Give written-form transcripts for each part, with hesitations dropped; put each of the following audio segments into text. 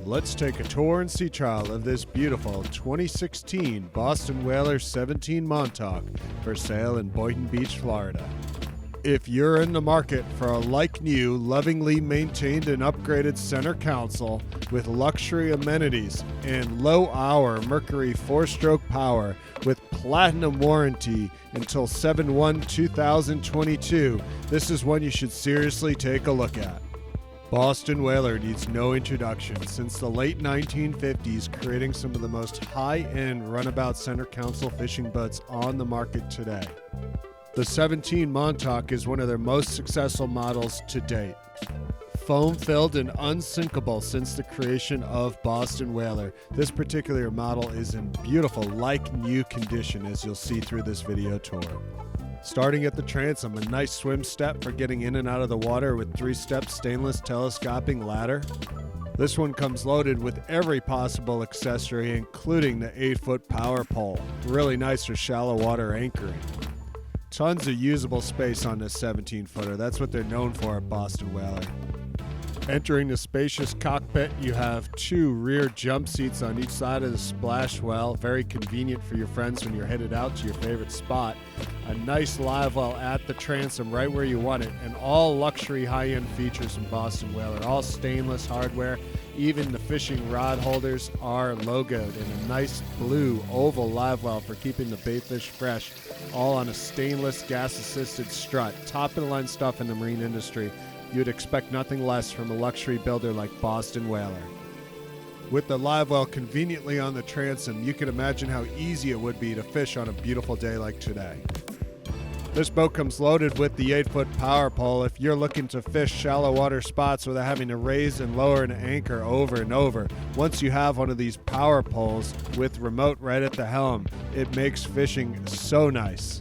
Let's take a tour and sea trial of this beautiful 2016 Boston Whaler 17 Montauk for sale in Boynton Beach, Florida. If you're in the market for a like-new, lovingly maintained and upgraded center console with luxury amenities and low-hour Mercury 4-stroke power with platinum warranty until 7/1/2022, this is one you should seriously take a look at. Boston Whaler needs no introduction since the late 1950s, creating some of the most high-end runabout center console fishing boats on the market today. The 17 Montauk is one of their most successful models to date. Foam-filled and unsinkable since the creation of Boston Whaler, this particular model is in beautiful, like-new condition, as you'll see through this video tour. Starting at the transom, a nice swim step for getting in and out of the water with 3-step stainless telescoping ladder. This one comes loaded with every possible accessory, including the 8-foot power pole. Really nice for shallow water anchoring. Tons of usable space on this 17-footer. That's what they're known for at Boston Whaler. Entering the spacious cockpit, you have 2 rear jump seats on each side of the splash well. Very convenient for your friends when you're headed out to your favorite spot. A nice live well at the transom right where you want it, and all luxury high-end features from Boston Whaler. All stainless hardware. Even the fishing rod holders are logoed in a nice blue oval live well for keeping the baitfish fresh. All on a stainless gas-assisted strut. Top-of-the-line stuff in the marine industry. You'd expect nothing less from a luxury builder like Boston Whaler. With the live well conveniently on the transom, you can imagine how easy it would be to fish on a beautiful day like today. This boat comes loaded with the 8-foot power pole if you're looking to fish shallow water spots without having to raise and lower an anchor over and over. Once you have one of these power poles with remote right at the helm, it makes fishing so nice.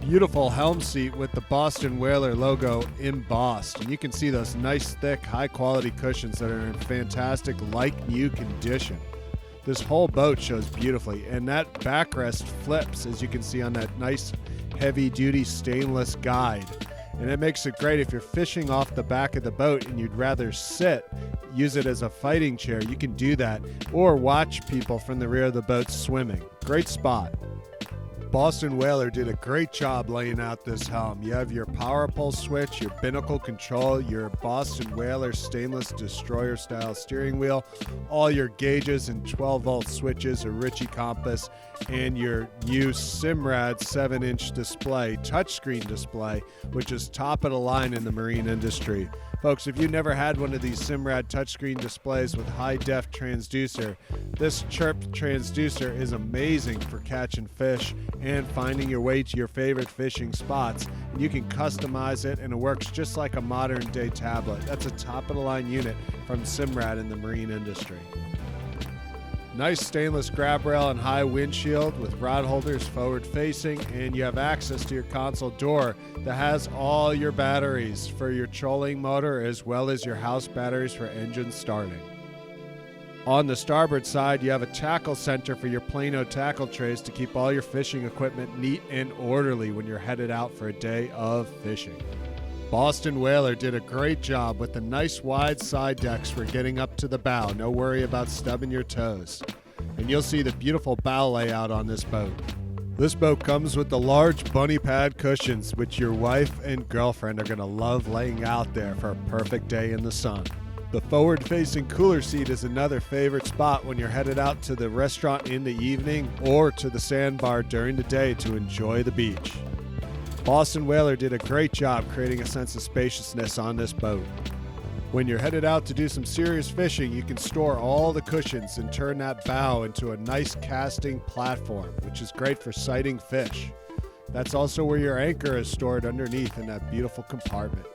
Beautiful helm seat with the Boston Whaler logo embossed. And you can see those nice, thick, high-quality cushions that are in fantastic, like-new condition. This whole boat shows beautifully, and that backrest flips, as you can see on that nice, heavy-duty stainless guide. And it makes it great if you're fishing off the back of the boat and you'd rather sit, use it as a fighting chair, you can do that, or watch people from the rear of the boat swimming. Great spot. Boston Whaler did a great job laying out this helm. You have your power pole switch, your binnacle control, your Boston Whaler stainless destroyer style steering wheel, all your gauges and 12-volt switches, a Ritchie compass, and your new Simrad 7-inch display, touchscreen display, which is top of the line in the marine industry. Folks, if you've never had one of these Simrad touchscreen displays with high-def transducer, this chirp transducer is amazing for catching fish and finding your way to your favorite fishing spots. You can customize it, and it works just like a modern-day tablet. That's a top-of-the-line unit from Simrad in the marine industry. Nice stainless grab rail and high windshield with rod holders forward facing, and you have access to your console door that has all your batteries for your trolling motor as well as your house batteries for engine starting. On the starboard side, you have a tackle center for your Plano tackle trays to keep all your fishing equipment neat and orderly when you're headed out for a day of fishing. Boston Whaler did a great job with the nice wide side decks for getting up to the bow. No worry about stubbing your toes. And you'll see the beautiful bow layout on this boat. This boat comes with the large bunny pad cushions, which your wife and girlfriend are going to love laying out there for a perfect day in the sun. The forward-facing cooler seat is another favorite spot when you're headed out to the restaurant in the evening or to the sandbar during the day to enjoy the beach. Boston Whaler did a great job creating a sense of spaciousness on this boat. When you're headed out to do some serious fishing, you can store all the cushions and turn that bow into a nice casting platform, which is great for sighting fish. That's also where your anchor is stored underneath in that beautiful compartment.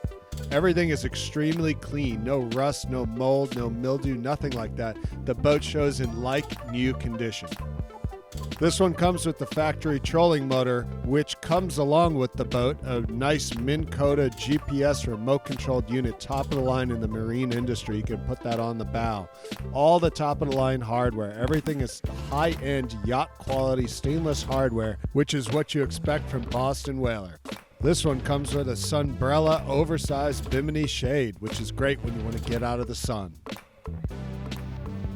Everything is extremely clean. No rust, no mold, no mildew, nothing like that. The boat shows in like-new condition. This one comes with the factory trolling motor, which comes along with the boat, a nice Minn Kota GPS remote-controlled unit, top of the line in the marine industry. You can put that on the bow. All the top-of-the-line hardware. Everything is high-end, yacht-quality stainless hardware, which is what you expect from Boston Whaler. This one comes with a Sunbrella oversized Bimini shade, which is great when you want to get out of the sun.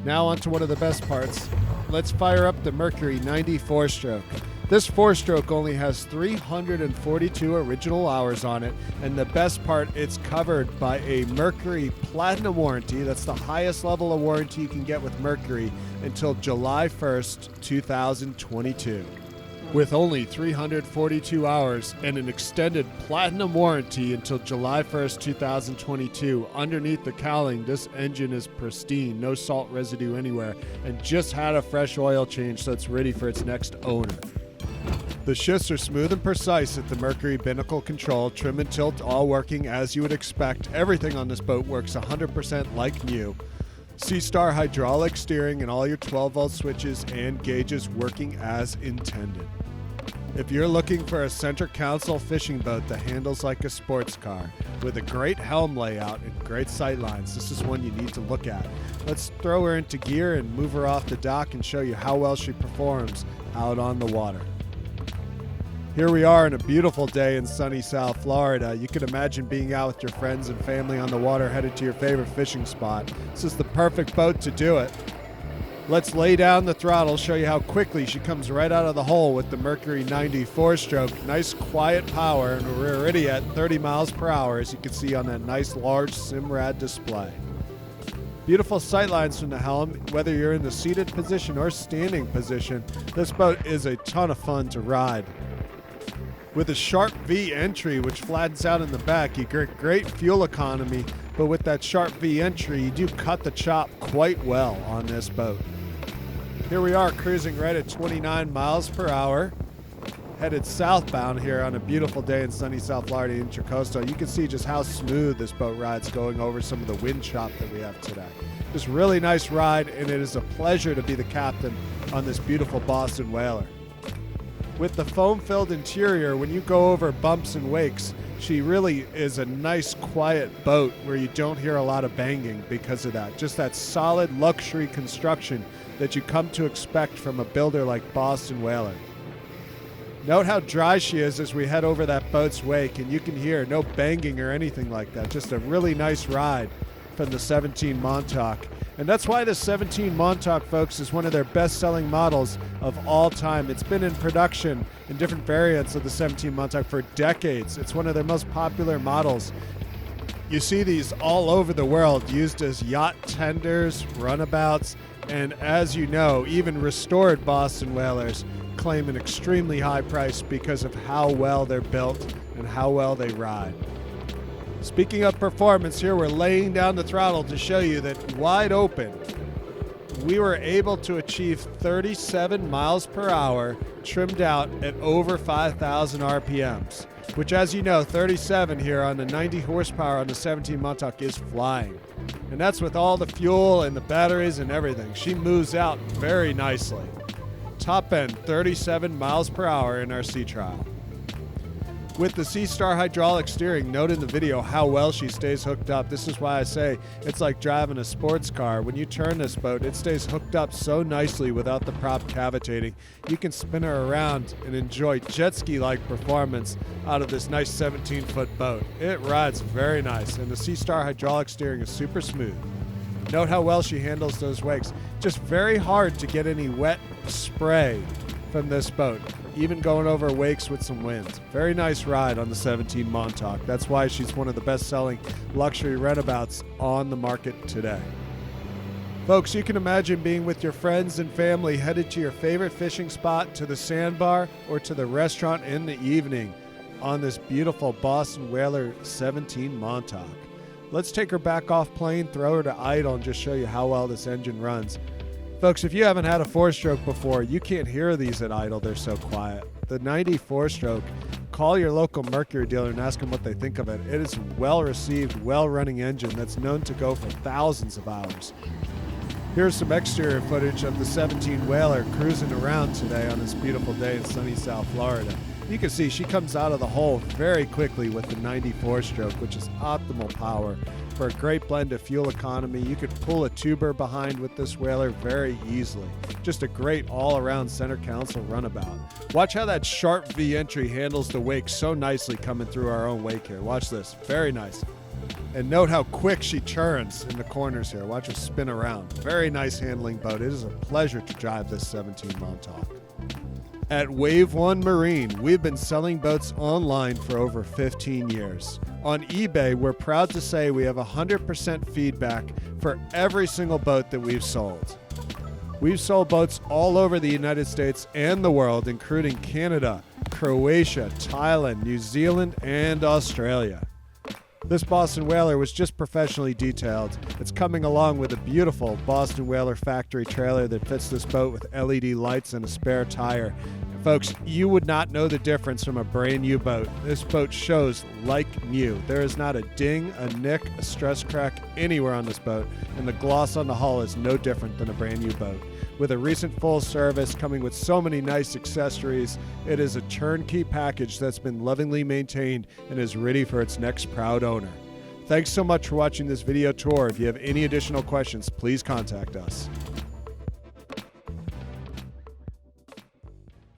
Now on to one of the best parts. Let's fire up the Mercury 90 4-stroke. This 4-stroke only has 342 original hours on it, and the best part, it's covered by a Mercury Platinum warranty. That's the highest level of warranty you can get with Mercury until July 1st, 2022. With only 342 hours and an extended platinum warranty until July 1st, 2022, underneath the cowling, this engine is pristine, no salt residue anywhere, and just had a fresh oil change, so it's ready for its next owner. The shifts are smooth and precise at the Mercury Binnacle Control, trim and tilt all working as you would expect. Everything on this boat works 100% like new. C-Star hydraulic steering and all your 12-volt switches and gauges working as intended. If you're looking for a center console fishing boat that handles like a sports car with a great helm layout and great sight lines, this is one you need to look at. Let's throw her into gear and move her off the dock and show you how well she performs out on the water. Here we are on a beautiful day in sunny South Florida. You can imagine being out with your friends and family on the water headed to your favorite fishing spot. This is the perfect boat to do it. Let's lay down the throttle, show you how quickly she comes right out of the hole with the Mercury 90 4-stroke. Nice quiet power, and we're already at 30 miles per hour, as you can see on that nice large Simrad display. Beautiful sightlines from the helm, whether you're in the seated position or standing position. This boat is a ton of fun to ride. With a sharp V entry, which flattens out in the back, you get great fuel economy, but with that sharp V entry, you do cut the chop quite well on this boat. Here we are cruising right at 29 miles per hour, headed southbound here on a beautiful day in sunny South Florida Intracoastal. You can see just how smooth this boat rides going over some of the wind chop that we have today. Just really nice ride, and it is a pleasure to be the captain on this beautiful Boston Whaler. With the foam-filled interior, when you go over bumps and wakes, she really is a nice, quiet boat where you don't hear a lot of banging because of that. Just that solid luxury construction that you come to expect from a builder like Boston Whaler. Note how dry she is as we head over that boat's wake, and you can hear no banging or anything like that. Just a really nice ride from the 17 Montauk. And that's why the 17 Montauk, folks, is one of their best-selling models of all time. It's been in production in different variants of the 17 Montauk for decades. It's one of their most popular models. You see these all over the world, used as yacht tenders, runabouts, and as you know, even restored Boston Whalers claim an extremely high price because of how well they're built and how well they ride. Speaking of performance, here we're laying down the throttle to show you that wide open, we were able to achieve 37 miles per hour trimmed out at over 5,000 RPMs, which, as you know, 37 here on the 90 horsepower on the 17 Montauk is flying. And that's with all the fuel and the batteries and everything. She moves out very nicely. Top end 37 miles per hour in our sea trial. With the C-Star hydraulic steering, note in the video how well she stays hooked up. This is why I say it's like driving a sports car. When you turn this boat, it stays hooked up so nicely without the prop cavitating. You can spin her around and enjoy jet ski-like performance out of this nice 17-foot boat. It rides very nice, and the C-Star hydraulic steering is super smooth. Note how well she handles those wakes. Just very hard to get any wet spray from this boat, even going over wakes with some wind. Very nice ride on the 17 Montauk. That's why she's one of the best-selling luxury runabouts on the market today. Folks, you can imagine being with your friends and family headed to your favorite fishing spot, to the sandbar, or to the restaurant in the evening on this beautiful Boston Whaler 17 Montauk. Let's take her back off plane, throw her to idle, and just show you how well this engine runs. Folks, if you haven't had a 4-stroke before, you can't hear these at idle. They're so quiet. The 90 4-stroke, call your local Mercury dealer and ask them what they think of it. It is a well-received, well-running engine that's known to go for thousands of hours. Here's some exterior footage of the 17 Whaler cruising around today on this beautiful day in sunny South Florida. You can see she comes out of the hole very quickly with the 90 4-stroke, which is optimal power for a great blend of fuel economy. You could pull a tuber behind with this Whaler very easily. Just a great all-around center console runabout. Watch how that sharp V entry handles the wake so nicely coming through our own wake here. Watch this. Very nice. And note how quick she turns in the corners here. Watch her spin around. Very nice handling boat. It is a pleasure to drive this 17 Montauk. At Wave 1 Marine, we've been selling boats online for over 15 years. On eBay, we're proud to say we have 100% feedback for every single boat that we've sold. We've sold boats all over the United States and the world, including Canada, Croatia, Thailand, New Zealand, and Australia. This Boston Whaler was just professionally detailed. It's coming along with a beautiful Boston Whaler factory trailer that fits this boat with LED lights and a spare tire. And folks, you would not know the difference from a brand new boat. This boat shows like new. There is not a ding, a nick, a stress crack anywhere on this boat, and the gloss on the hull is no different than a brand new boat. With a recent full service coming with so many nice accessories, it is a turnkey package that's been lovingly maintained and is ready for its next proud owner. Thanks so much for watching this video tour. If you have any additional questions, please contact us.